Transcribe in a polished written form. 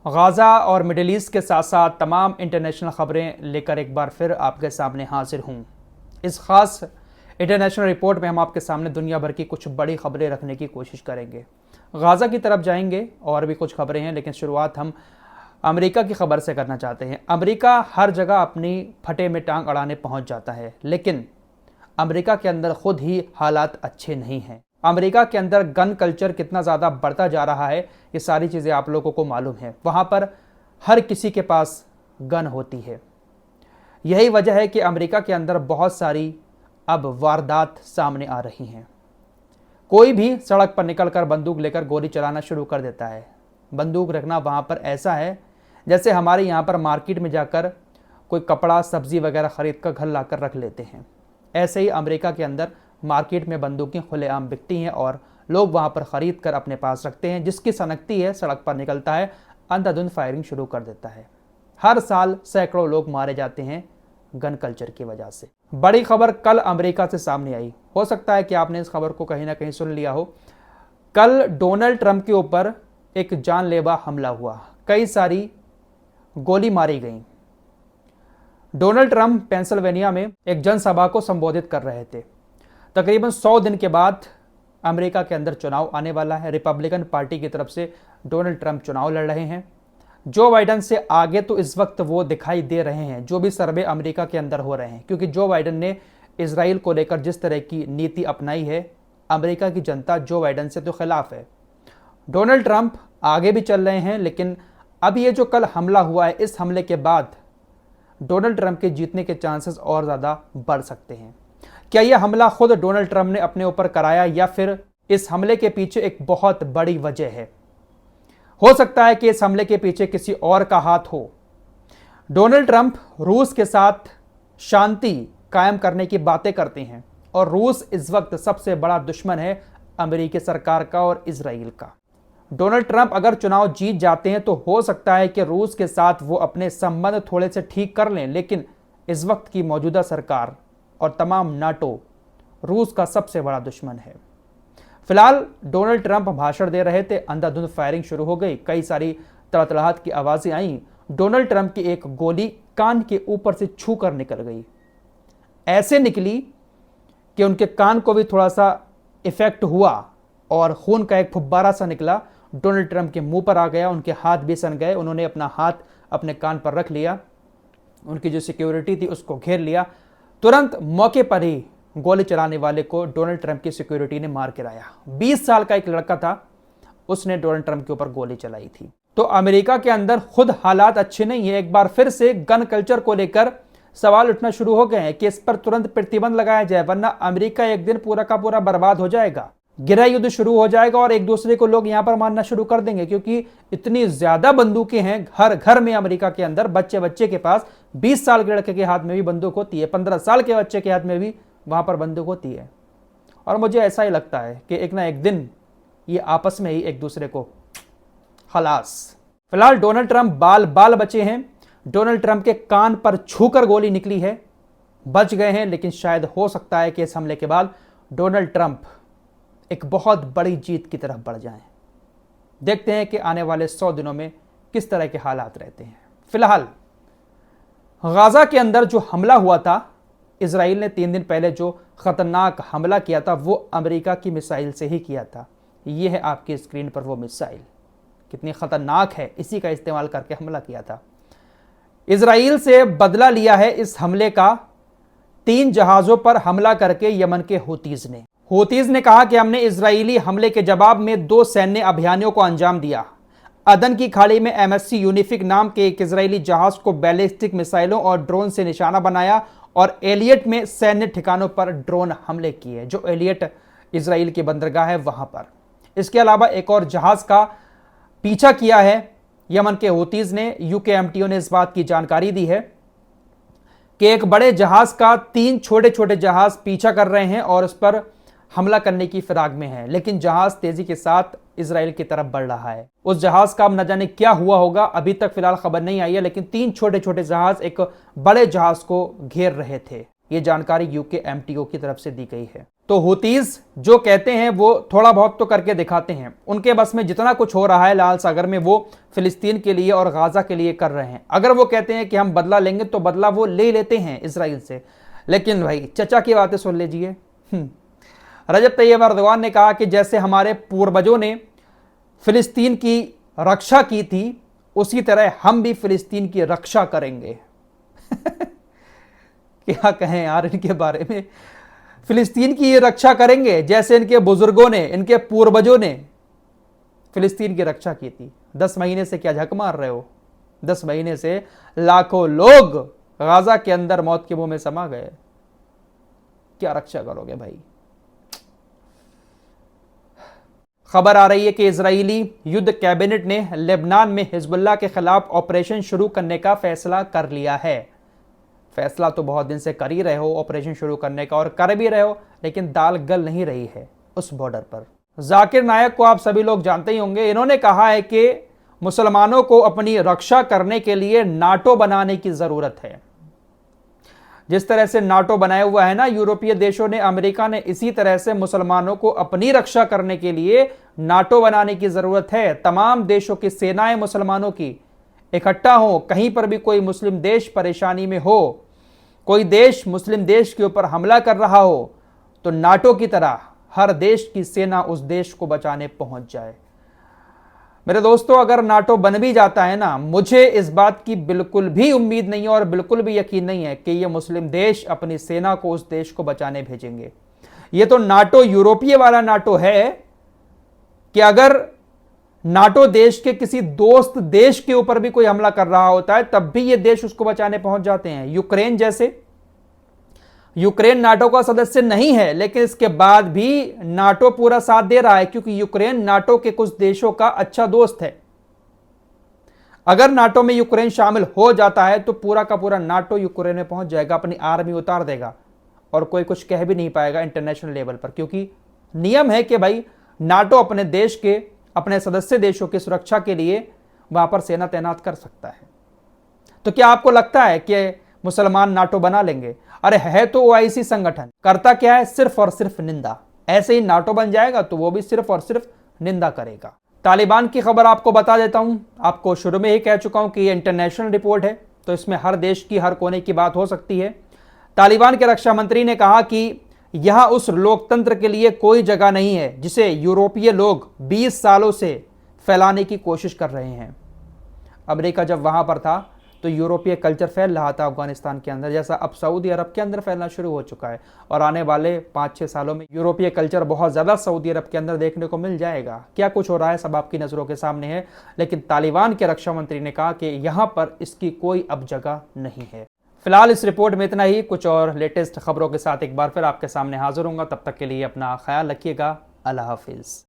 Gaza और middle east के साथ साथ तमाम इंटरनेशनल ख़बरें लेकर एक बार फिर आपके सामने हाजिर हूँ। इस ख़ास इंटरनेशनल रिपोर्ट में हम आपके सामने दुनिया भर की कुछ बड़ी ख़बरें रखने की कोशिश करेंगे। गाज़ा की तरफ जाएंगे और भी कुछ ख़बरें हैं, लेकिन शुरुआत हम अमेरिका की ख़बर से करना चाहते हैं। अमेरिका हर जगह अपनी फटे में टांग अड़ाने पहुँच जाता है, लेकिन अमेरिका के अंदर खुद ही हालात अच्छे नहीं हैं। अमेरिका के अंदर गन कल्चर कितना ज़्यादा बढ़ता जा रहा है, ये सारी चीज़ें आप लोगों को मालूम है। वहाँ पर हर किसी के पास गन होती है। यही वजह है कि अमेरिका के अंदर बहुत सारी अब वारदात सामने आ रही हैं। कोई भी सड़क पर निकलकर बंदूक लेकर गोली चलाना शुरू कर देता है। बंदूक रखना वहाँ पर ऐसा है जैसे हमारे यहाँ पर मार्केट में जाकर कोई कपड़ा सब्जी वगैरह ख़रीद कर घर लाकर रख लेते हैं। ऐसे ही अमेरिका के अंदर मार्केट में बंदूकें खुलेआम बिकती हैं और लोग वहां पर ख़रीद कर अपने पास रखते हैं। जिसकी सनकती है सड़क पर निकलता है, अंधाधुंध फायरिंग शुरू कर देता है। हर साल सैकड़ों लोग मारे जाते हैं गन कल्चर की वजह से। बड़ी खबर कल अमेरिका से सामने आई। हो सकता है कि आपने इस खबर को कहीं ना कहीं सुन लिया हो। कल डोनाल्ड ट्रंप के ऊपर एक जानलेवा हमला हुआ, कई सारी गोली मारी गई। डोनाल्ड ट्रंप पेंसिल्वेनिया में एक जनसभा को संबोधित कर रहे थे। तकरीबन 100 दिन के बाद अमेरिका के अंदर चुनाव आने वाला है। रिपब्लिकन पार्टी की तरफ से डोनाल्ड ट्रंप चुनाव लड़ रहे हैं। जो बाइडन से आगे तो इस वक्त वो दिखाई दे रहे हैं, जो भी सर्वे अमेरिका के अंदर हो रहे हैं, क्योंकि जो बाइडन ने इजराइल को लेकर जिस तरह की नीति अपनाई है, अमेरिका की जनता जो बाइडन से तो खिलाफ है। डोनाल्ड ट्रंप आगे भी चल रहे हैं, लेकिन अब ये जो कल हमला हुआ है, इस हमले के बाद डोनाल्ड ट्रंप के जीतने के चांसेस और ज़्यादा बढ़ सकते हैं। क्या यह हमला खुद डोनाल्ड ट्रंप ने अपने ऊपर कराया या फिर इस हमले के पीछे एक बहुत बड़ी वजह है? हो सकता है कि इस हमले के पीछे किसी और का हाथ हो। डोनाल्ड ट्रंप रूस के साथ शांति कायम करने की बातें करते हैं और रूस इस वक्त सबसे बड़ा दुश्मन है अमेरिकी सरकार का और इजराइल का। डोनाल्ड ट्रंप अगर चुनाव जीत जाते हैं तो हो सकता है कि रूस के साथ वो अपने संबंध थोड़े से ठीक कर लें, लेकिन इस वक्त की मौजूदा सरकार और तमाम नाटो रूस का सबसे बड़ा दुश्मन है। फिलहाल डोनाल्ड ट्रंप भाषण दे रहे थे, अंधाधुंध फायरिंग शुरू हो गई, कई सारी तड़तड़ाहट की आवाज़ें आईं। डोनाल्ड ट्रंप की एक गोली कान के ऊपर से छू कर निकल गई। ऐसे निकली कि उनके कान को भी थोड़ा सा इफेक्ट हुआ और खून का एक फुब्बारा सा निकला, डोनाल्ड ट्रंप के मुंह पर आ गया। उनके हाथ भी सन गए। उन्होंने अपना हाथ अपने कान पर रख लिया, उनकी जो सिक्योरिटी थी उसको घेर लिया। तुरंत मौके पर ही गोली चलाने वाले को डोनाल्ड ट्रंप की सिक्योरिटी ने मार गिराया। 20 साल का एक लड़का था, उसने डोनाल्ड ट्रंप के ऊपर गोली चलाई थी। तो अमेरिका के अंदर खुद हालात अच्छे नहीं है। एक बार फिर से गन कल्चर को लेकर सवाल उठना शुरू हो गए हैं कि इस पर तुरंत प्रतिबंध लगाया जाए, वरना अमेरिका एक दिन पूरा का पूरा बर्बाद हो जाएगा। गृह युद्ध शुरू हो जाएगा और एक दूसरे को लोग यहां पर मारना शुरू कर देंगे, क्योंकि इतनी ज्यादा बंदूकें हैं हर घर में अमेरिका के अंदर। बच्चे बच्चे के पास 20 साल के लड़के के हाथ में भी बंदूक होती है, 15 साल के बच्चे के हाथ में भी वहां पर बंदूक होती है। और मुझे ऐसा ही लगता है कि एक ना एक दिन ये आपस में ही एक दूसरे को खलास। फिलहाल डोनाल्ड ट्रंप बाल बाल बचे हैं। डोनाल्ड ट्रंप के कान पर छूकर गोली निकली है, बच गए हैं, लेकिन शायद हो सकता है कि इस हमले के बाद डोनाल्ड ट्रंप एक बहुत बड़ी जीत की तरफ बढ़ जाएं। देखते हैं कि आने वाले 100 दिनों में किस तरह के हालात रहते हैं। फिलहाल गाजा के अंदर जो हमला हुआ था, इजराइल ने 3 दिन पहले जो खतरनाक हमला किया था वो अमेरिका की मिसाइल से ही किया था। ये है आपकी स्क्रीन पर वो मिसाइल, कितनी खतरनाक है, इसी का इस्तेमाल करके हमला किया था। इजराइल से बदला लिया है इस हमले का। 3 जहाजों पर हमला करके यमन के हूतीज ने कहा कि हमने इजरायली हमले के जवाब में 2 सैन्य अभियानों को अंजाम दिया। अदन की खाड़ी में MSC यूनिफिक नाम के एक इजरायली जहाज को बैलिस्टिक मिसाइलों और ड्रोन से निशाना बनाया और एलियट में सैन्य ठिकानों पर ड्रोन हमले किए, जो एलियट इजराइल की बंदरगाह है वहां पर। इसके अलावा एक और जहाज का पीछा किया है यमन के हूतीज ने। UKMTO ने इस बात की जानकारी दी है कि एक बड़े जहाज का 3 छोटे छोटे जहाज पीछा कर रहे हैं और उस पर हमला करने की फिराक में है, लेकिन जहाज तेजी के साथ इजराइल की तरफ बढ़ रहा है। उस जहाज का अब न जाने क्या हुआ होगा, अभी तक फिलहाल खबर नहीं आई है, लेकिन 3 छोटे छोटे जहाज एक बड़े जहाज को घेर रहे थे। ये जानकारी यूके एमटीओ की तरफ से दी गई है। तो हुतीज जो कहते हैं वो थोड़ा बहुत तो करके दिखाते हैं, उनके बस में जितना कुछ हो रहा है लाल सागर में वो फिलिस्तीन के लिए और गाजा के लिए कर रहे हैं। अगर वो कहते हैं कि हम बदला लेंगे तो बदला वो ले लेते हैं इजराइल से। लेकिन भाई चचा की बातें सुन लीजिए। रजब तैयब एर्दोगान ने कहा कि जैसे हमारे पूर्वजों ने फिलिस्तीन की रक्षा की थी उसी तरह हम भी फिलिस्तीन की रक्षा करेंगे। क्या कहें यार इनके बारे में। फिलिस्तीन की ये रक्षा करेंगे जैसे इनके बुजुर्गों ने, इनके पूर्वजों ने फिलिस्तीन की रक्षा की थी। 10 महीने से क्या झक मार रहे हो? 10 महीने से लाखों लोग गाजा के अंदर मौत के मुंह में समा गए, क्या रक्षा करोगे भाई? खबर आ रही है कि इजरायली युद्ध कैबिनेट ने लेबनान में हिजबुल्लाह के खिलाफ ऑपरेशन शुरू करने का फैसला कर लिया है। फैसला तो बहुत दिन से कर ही रहे हो ऑपरेशन शुरू करने का, और कर भी रहे हो, लेकिन दाल गल नहीं रही है उस बॉर्डर पर। जाकिर नायक को आप सभी लोग जानते ही होंगे। इन्होंने कहा है कि मुसलमानों को अपनी रक्षा करने के लिए नाटो बनाने की जरूरत है। जिस तरह से नाटो बनाया हुआ है ना यूरोपीय देशों ने, अमेरिका ने, इसी तरह से मुसलमानों को अपनी रक्षा करने के लिए नाटो बनाने की जरूरत है। तमाम देशों की सेनाएं मुसलमानों की इकट्ठा हो, कहीं पर भी कोई मुस्लिम देश परेशानी में हो, कोई देश मुस्लिम देश के ऊपर हमला कर रहा हो, तो नाटो की तरह हर देश की सेना उस देश को बचाने पहुंच जाए। मेरे दोस्तों, अगर नाटो बन भी जाता है ना, मुझे इस बात की बिल्कुल भी उम्मीद नहीं है और बिल्कुल भी यकीन नहीं है कि ये मुस्लिम देश अपनी सेना को उस देश को बचाने भेजेंगे। ये तो नाटो यूरोपीय वाला नाटो है कि अगर नाटो देश के किसी दोस्त देश के ऊपर भी कोई हमला कर रहा होता है तब भी ये देश उसको बचाने पहुंच जाते हैं। यूक्रेन जैसे, यूक्रेन नाटो का सदस्य नहीं है लेकिन इसके बाद भी नाटो पूरा साथ दे रहा है, क्योंकि यूक्रेन नाटो के कुछ देशों का अच्छा दोस्त है। अगर नाटो में यूक्रेन शामिल हो जाता है तो पूरा का पूरा नाटो यूक्रेन में पहुंच जाएगा, अपनी आर्मी उतार देगा और कोई कुछ कह भी नहीं पाएगा इंटरनेशनल लेवल पर, क्योंकि नियम है कि भाई नाटो अपने देश के, अपने सदस्य देशों की सुरक्षा के लिए वहां पर सेना तैनात कर सकता है। तो क्या आपको लगता है कि मुसलमान नाटो बना लेंगे? अरे है तो ओआईसी संगठन, करता क्या है? सिर्फ और सिर्फ निंदा। ऐसे ही नाटो बन जाएगा तो वो भी सिर्फ और सिर्फ निंदा करेगा। तालिबान की खबर आपको बता देता हूं। आपको शुरू में ही कह चुका हूं कि ये इंटरनेशनल रिपोर्ट है तो इसमें हर देश की, हर कोने की बात हो सकती है। तालिबान के रक्षा मंत्री ने कहा कि यहां उस लोकतंत्र के लिए कोई जगह नहीं है जिसे यूरोपीय लोग 20 सालों से फैलाने की कोशिश कर रहे हैं। अमेरिका जब वहां पर था तो यूरोपीय कल्चर फैल रहा था अफगानिस्तान के अंदर, जैसा अब सऊदी अरब के अंदर फैलना शुरू हो चुका है, और आने वाले 5-6 सालों में यूरोपीय कल्चर बहुत ज़्यादा सऊदी अरब के अंदर देखने को मिल जाएगा। क्या कुछ हो रहा है सब आपकी नज़रों के सामने है, लेकिन तालिबान के रक्षा मंत्री ने कहा कि यहाँ पर इसकी कोई अब जगह नहीं है। फिलहाल इस रिपोर्ट में इतना ही। कुछ और लेटेस्ट खबरों के साथ एक बार फिर आपके सामने हाजिर होऊंगा। तब तक के लिए अपना ख्याल रखिएगा। अल्लाह हाफिज़।